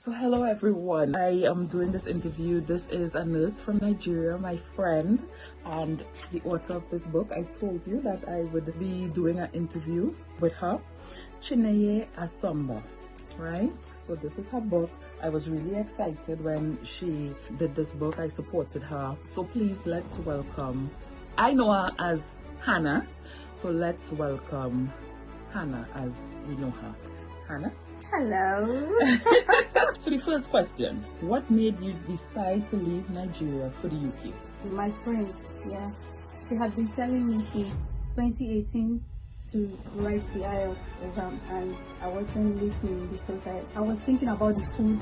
So hello everyone, I am doing this interview. This is a nurse from Nigeria, my friend and the author of this book. I told you that I would be doing an interview with her, Chineye Asomba, right? So this is her book. I was really excited when she did this book. I supported her. So please let's welcome, I know her as Hannah, so let's welcome Hannah as we know her. Hannah? Hello. So the first question, what made you decide to leave Nigeria for the UK? My friend, she had been telling me since 2018 to write the IELTS exam, and I wasn't listening because I was thinking about the food.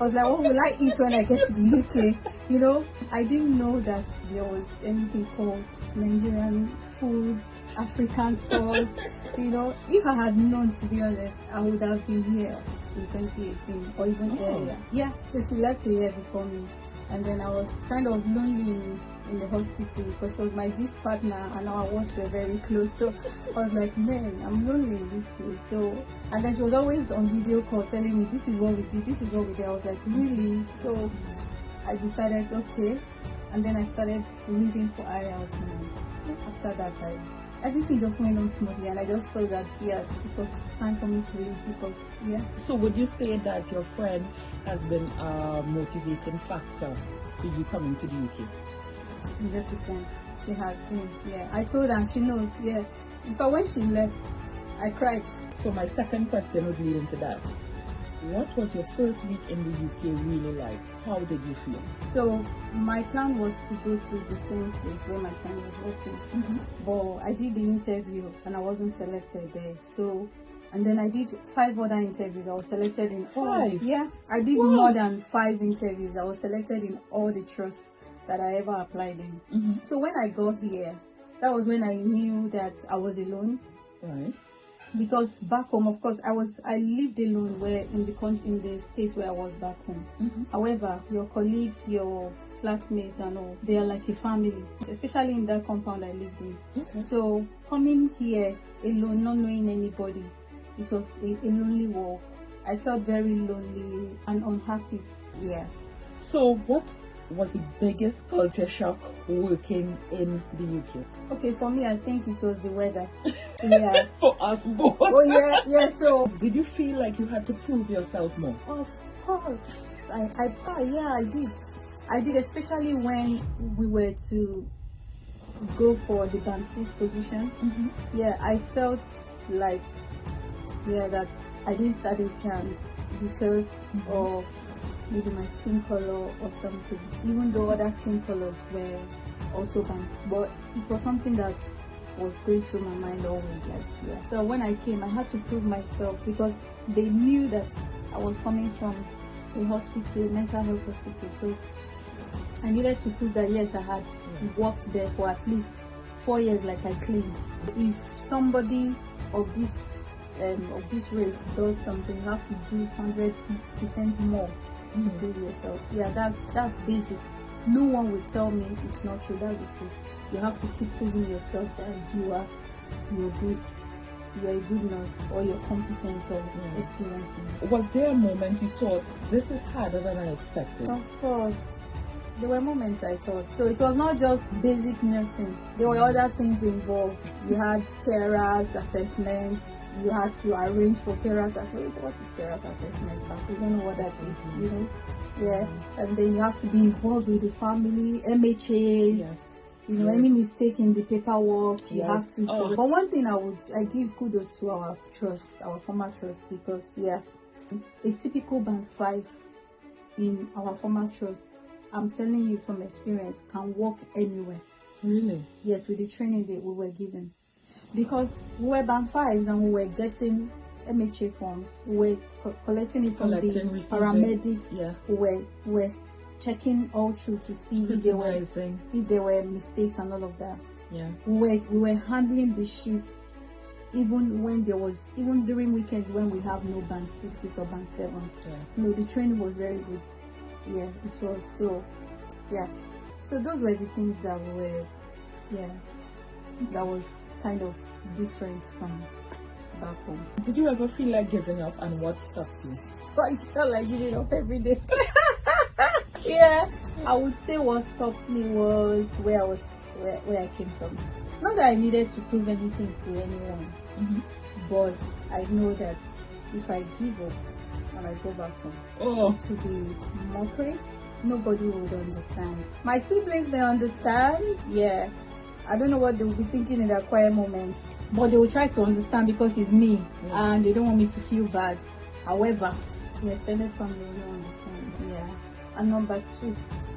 I was like, what will I eat when I get to the UK? You know, I didn't know that there was anything called Nigerian food, African stores. You know, if I had known, to be honest, I would have been here in 2018 or even earlier. Yeah, so she left a year before me, and then I was kind of lonely in the hospital because she was my gist partner and our works were very close. So I was like, man, I'm lonely in this place. So, and then she was always on video call telling me, this is what we did, this is what we did. I was like, really? So I decided, okay. And then I started reading for IELTS, and after that, everything just went on smoothly, and I just felt that, it was time for me to leave because, So would you say that your friend has been a motivating factor for you coming to the UK? 100%. She has been, I told her, and she knows, In fact, when she left, I cried. So my second question would lead into that. What was your first week in the UK really like? How did you feel? So my plan was to go to the same place where my friend was working, but I did the interview and I wasn't selected there. So, and then I did 5 other interviews. I was selected in 5? I did more than 5 interviews. I was selected in all the trusts that I ever applied in. So when I got here, that was when I knew that I was alone. Right. Because back home, of course, I lived alone where in the state where I was back home. However, your colleagues, your flatmates and all, they are like a family, especially in that compound I lived in. So coming here alone, not knowing anybody, it was a lonely walk. I felt very lonely and unhappy. So what was the biggest culture shock working in the UK? Okay, for me, I think it was the weather. For us both. Oh so did you feel like you had to prove yourself more? Of course, I did, especially when we were to go for the band 6 position. I felt like that I didn't stand a chance because of maybe my skin color or something, even though other skin colors were also bands, but it was something that was going through my mind always, So when I came, I had to prove myself because they knew that I was coming from a hospital, mental health hospital, so I needed to prove that yes, I had worked there for at least 4 years like I claimed. If somebody of this race does something, you have to do 100% more to prove yourself. That's basic. No one will tell me it's not true. That's the truth. You have to keep proving yourself that you're good, you're a good nurse, or you're competent or experienced. Was there a moment you thought, this is harder than I expected? Of course. There were moments I thought. So it was not just basic nursing. There were other things involved. You had carers assessments. You had to arrange for carers assessments. What is carers assessments? We don't know what that is, And then you have to be involved with the family, MHAs. Any mistake in the paperwork, you have to. But one thing I give kudos to our trust, our former trust, because a typical band 5 in our former trust, I'm telling you from experience, can work anywhere. Really? Yes, with the training that we were given. Because we were band 5s and we were getting MHA forms, we were collecting it from the paramedics, we were checking all through to see if there were mistakes and all of that. We were handling the shifts even during weekends when we have no band 6s or band 7s. The training was very good. It was so those were the things that were that was kind of different from back home. Did you ever feel like giving up, and what stopped you? So I felt like giving up every day. Yeah, I would say what stopped me was where I came from. Not that I needed to prove anything to anyone, but I know that if I give up and I go back home, it would be mockery. Nobody would understand. My siblings may understand, yeah. I don't know what they will be thinking in their quiet moments, but they will try to understand because it's me, and they don't want me to feel bad. However, the extended family will not understand. Yeah. And number two,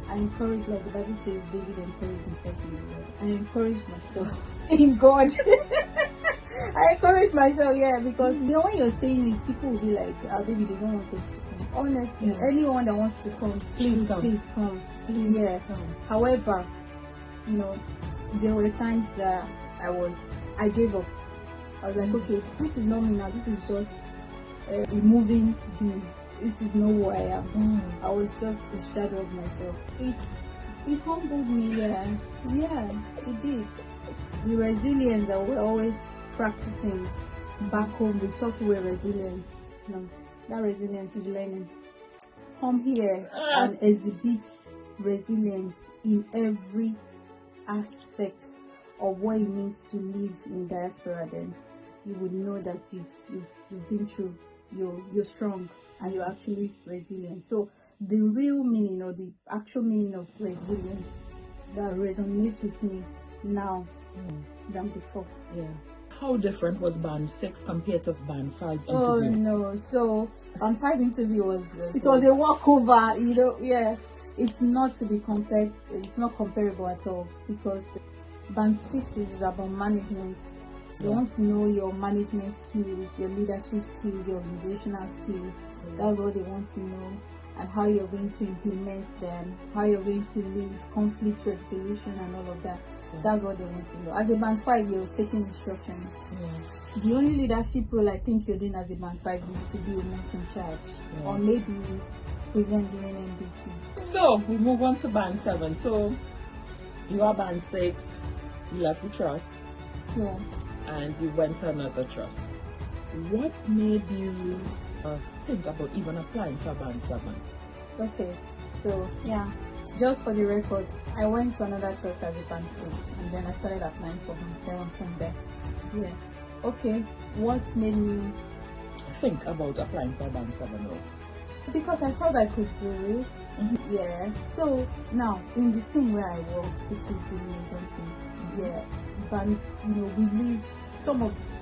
I encourage, like the Bible says, David encouraged himself in the Lord. I encourage myself in God. I encourage myself, yeah, because you know when you're saying it, people will be like, baby, they don't want us to come. Honestly, anyone that wants to come, please come. Please come. Please come. However, you know, there were times that I gave up. I was like, okay, this is not me now. This is just a moving being. This is not who I am. I was just a shadow of myself. It humbled me, yeah, it did. The resilience that we're always practicing back home, we thought we were resilient. No, that resilience is learning. Come here and exhibit resilience in every aspect of what it means to live in diaspora. Then you would know that you've been through. You're strong and you're actually resilient. So the real meaning or the actual meaning of resilience that resonates with me now than before. Yeah. How different was band 6 compared to band 5 interview? Oh no, so band 5 interview was it was a walkover, you know. Yeah, it's not to be compared, it's not comparable at all, because band 6 is about management. They want to know your management skills, your leadership skills, your organizational skills. That's what they want to know, and how you're going to implement them, how you're going to lead conflict resolution and all of that. That's what they want to know. As a band 5, you're taking instructions. The only leadership role I think you're doing as a band 5 is to be a nurse in charge, or maybe present during MDT. So we move on to band 7. So you are band 6, you left the trust. Yeah. And you went to another trust. What made you think about even applying for band 7? Okay, so yeah, just for the records, I went to another trust as a band 6, and then I started applying for band 7 from there. Yeah. Okay, what made me think about applying for band 7 role? Because I thought I could do it. Yeah. So now in the team where I work, which is the liaison team, but you know, we leave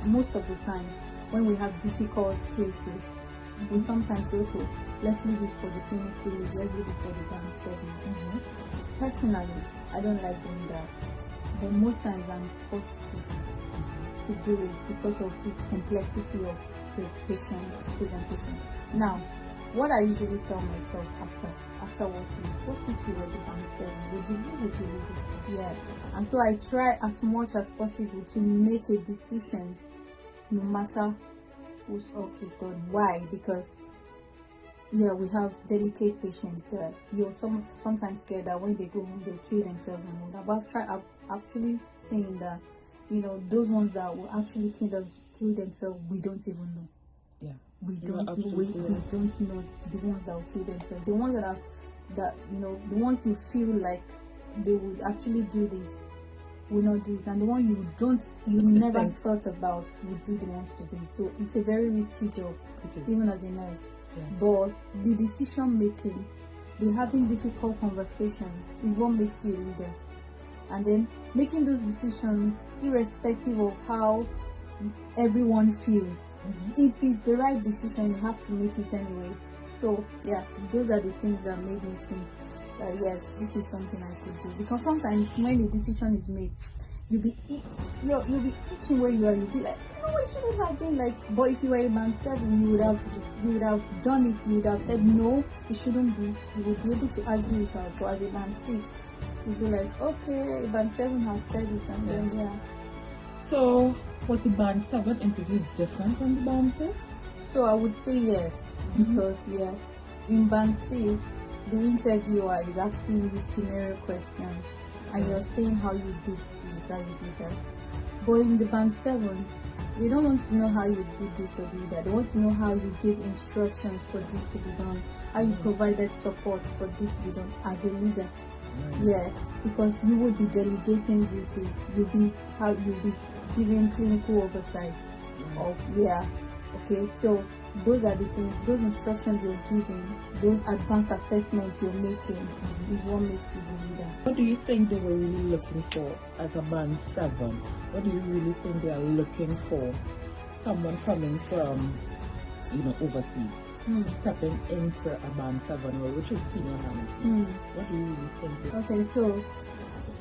most of the time when we have difficult cases, we sometimes say, okay, let's leave it for the clinical lead, let's leave it for the band 7. Personally, I don't like doing that, but most times I'm forced to do it because of the complexity of the patient's presentation. Now, what I usually tell myself afterwards is, what if you were the band 7? Would you leave it? Yeah. And so I try as much as possible to make a decision no matter whose ox is God. Why? Because we have delicate patients that you're sometimes scared that when they go home they'll kill themselves and all that. But I've actually seen that, you know, those ones that will actually kill themselves, we don't even know. Yeah. We don't know the ones that will kill themselves. The ones that you know, the ones you feel like they would actually do this will not do it, and the one you never thought about would be the ones to do it. So it's a very risky job, even as a nurse. But the decision making, the having difficult conversations is what makes you a leader. And then making those decisions irrespective of how everyone feels. If it's the right decision, you have to make it anyways. So yeah, those are the things that made me think that yes, this is something I could do. Because sometimes when a decision is made, you'll be itching where you are. You'll be like, no, it shouldn't have been like. But if you were a band 7, you would have done it. You would have said no, it shouldn't be. You would be able to argue it out. But as a band 6, you'd be like, okay, band 7 has said it, and then yeah. So was the band 7 interview different from the band 6? So I would say yes, because in band 6, the interviewer is asking you scenario questions, and you're saying how you did this, how you did that. But in the band 7, They don't want to know how you did this or did that. They want to know how you gave instructions for this to be done, how you provided support for this to be done as a leader. Yeah, because you will be delegating duties. You'll be giving clinical oversight of okay. So those are the things, those instructions you're giving, those advanced assessments you're making is what makes you the leader. What do you think they were really looking for as a band 7? What do you really think they are looking for? Someone coming from, overseas, stepping into a band 7 role, which is senior management. What do you really think? Okay, so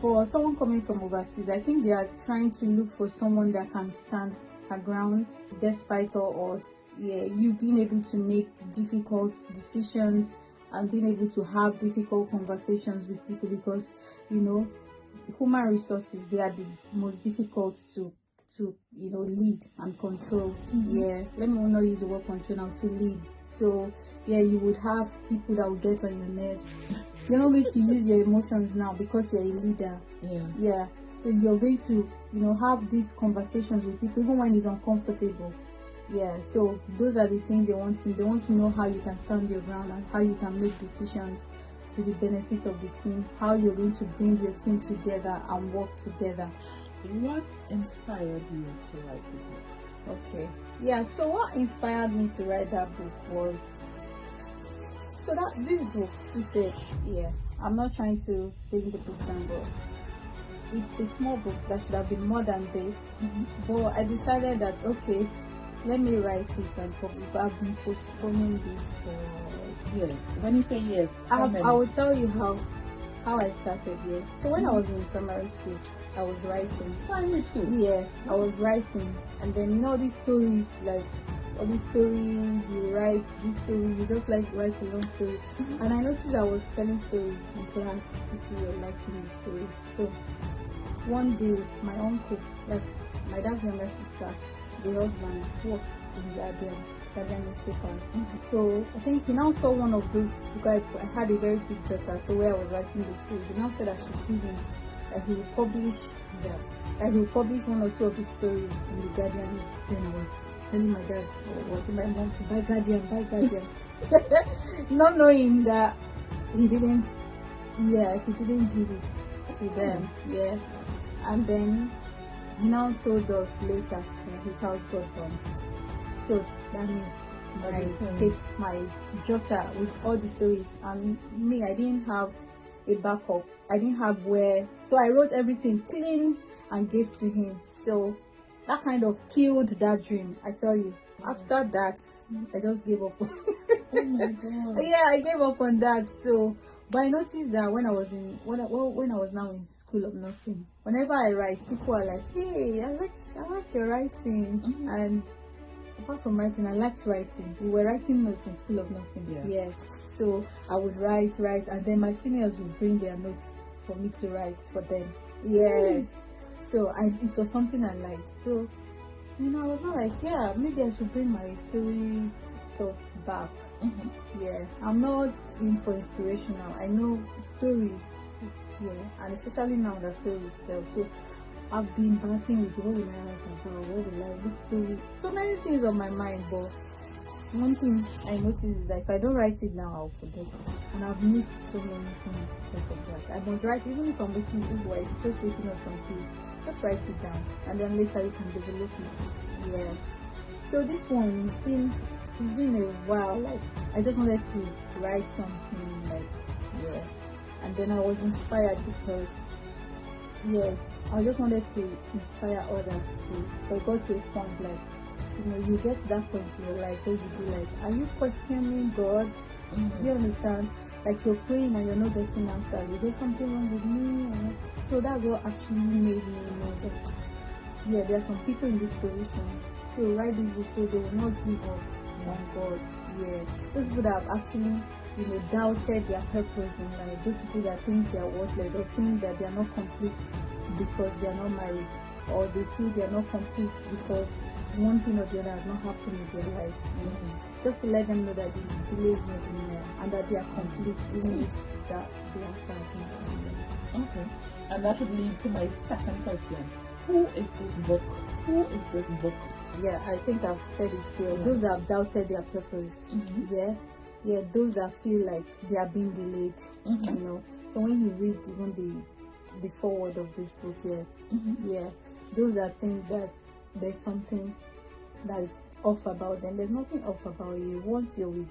for someone coming from overseas, I think they are trying to look for someone that can stand her ground despite all odds. Yeah, you being able to make difficult decisions and being able to have difficult conversations with people, because human resources, they are the most difficult to lead and control. Yeah, let me not use the word control now, to lead. So yeah, you would have people that will get on your nerves. You're not going to use your emotions now because you're a leader. Yeah, so you're going to have these conversations with people even when it's uncomfortable. Yeah, so those are the things they want to know, how you can stand your ground and how you can make decisions to the benefit of the team, how you're going to bring your team together and work together. What inspired you to write this book? Okay, yeah, so what inspired me to write that book was, so that this book, I'm not trying to bring the book down, but it's a small book that should have been more than this. But I decided that, okay, let me write it and publish. I've been postponing this for years. When you say years, I will tell you how I started. Yeah. So when I was in primary school, I was writing. Primary school? Yeah, I was writing, and then these stories, like all these stories you write, these stories you just like write a long story. And I noticed I was telling stories in class. People were liking the stories. So one day, my uncle, that's my dad's younger sister, the husband, works in Guardian newspapers. So I think he now saw one of those, because I had a very big jotter, so where I was writing those stories, he now said I should give him, that he will publish that he will publish 1 or 2 of his stories in the Guardian newspaper. Then I was telling my dad, was it my mom, to buy Guardian. Not knowing that he didn't give it to them. Yeah. And then he now told us later that his house got bombed. So that means my jotter with all the stories, and me, I didn't have a backup. I didn't have so I wrote everything clean and gave to him. So that kind of killed that dream, I tell you. After that, I just gave up. Oh my God. Yeah, I gave up on that. So, but I noticed that when I was now in school of nursing, whenever I write, people are like, "Hey, I like your writing." And apart from writing, I liked writing. We were writing notes in school of nursing. Yeah. So I would write, and then my seniors would bring their notes for me to write for them. Yes. So it was something I liked. So I was not like, yeah, maybe I should bring my story stuff back. Yeah, I'm not in for inspirational. I know stories, and especially now that stories sell. So I've been battling with what will I write about, what will I, which story, so many things on my mind. But one thing I notice is that if I don't write it now, I'll forget. And I've missed so many things because of that. I must write, even if I'm just waking up from sleep, just write it down, and then later you can develop it. Yeah. So this one, it's been a while. Like, I just wanted to write something, and then I was inspired because I just wanted to inspire others too. But I got to a point, like, you get to that point in your life where you be like, are you questioning God? Do you understand? Like, you're praying and you're not getting answers. Is there something wrong with me? So that's what actually made me know that there are some people in this position who will write this book so they will not give up on God. Yeah, those people that have actually doubted their purpose in life, those people that think they are worthless or think that they are not complete because they are not married, or they feel they are not complete because one thing or the other has not happened in their life. Just to let them know that the delay is not denial and that they are complete, even if the answer is not denial. Okay, and that would lead to my second question. Who is this book? Who is this book? Yeah, I think I've said it here. Yeah. Those that have doubted their purpose. Yeah, those that feel like they are being delayed. You know. So when you read even the foreword of this book here, yeah, those that think that there's something that is off about them, there's nothing off about you. Once you're with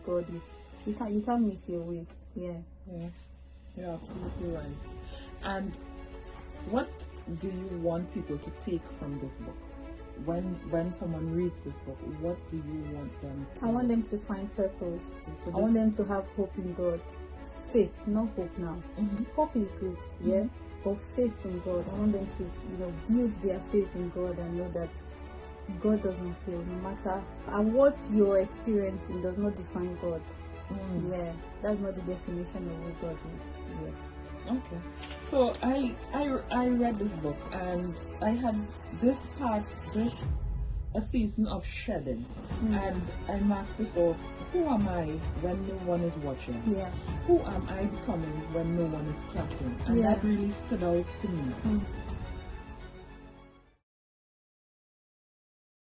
God, is you can't miss your way. Yeah. You're absolutely right. And what do you want people to take from this book? When someone reads this book, what do you want them to? I want them to find purpose. So I want them to have hope in God. Faith, not hope now. Hope is good, yeah, but faith in God. I want them to, build their faith in God and know that God doesn't fail, no matter. And what you're experiencing does not define God. Yeah, that's not the definition of who God is. Yeah. Okay. So I read this book and I had a season of shedding, and I marked this off. Who am I when no one is watching? Yeah. Who am I becoming when no one is clapping? And that really stood out to me.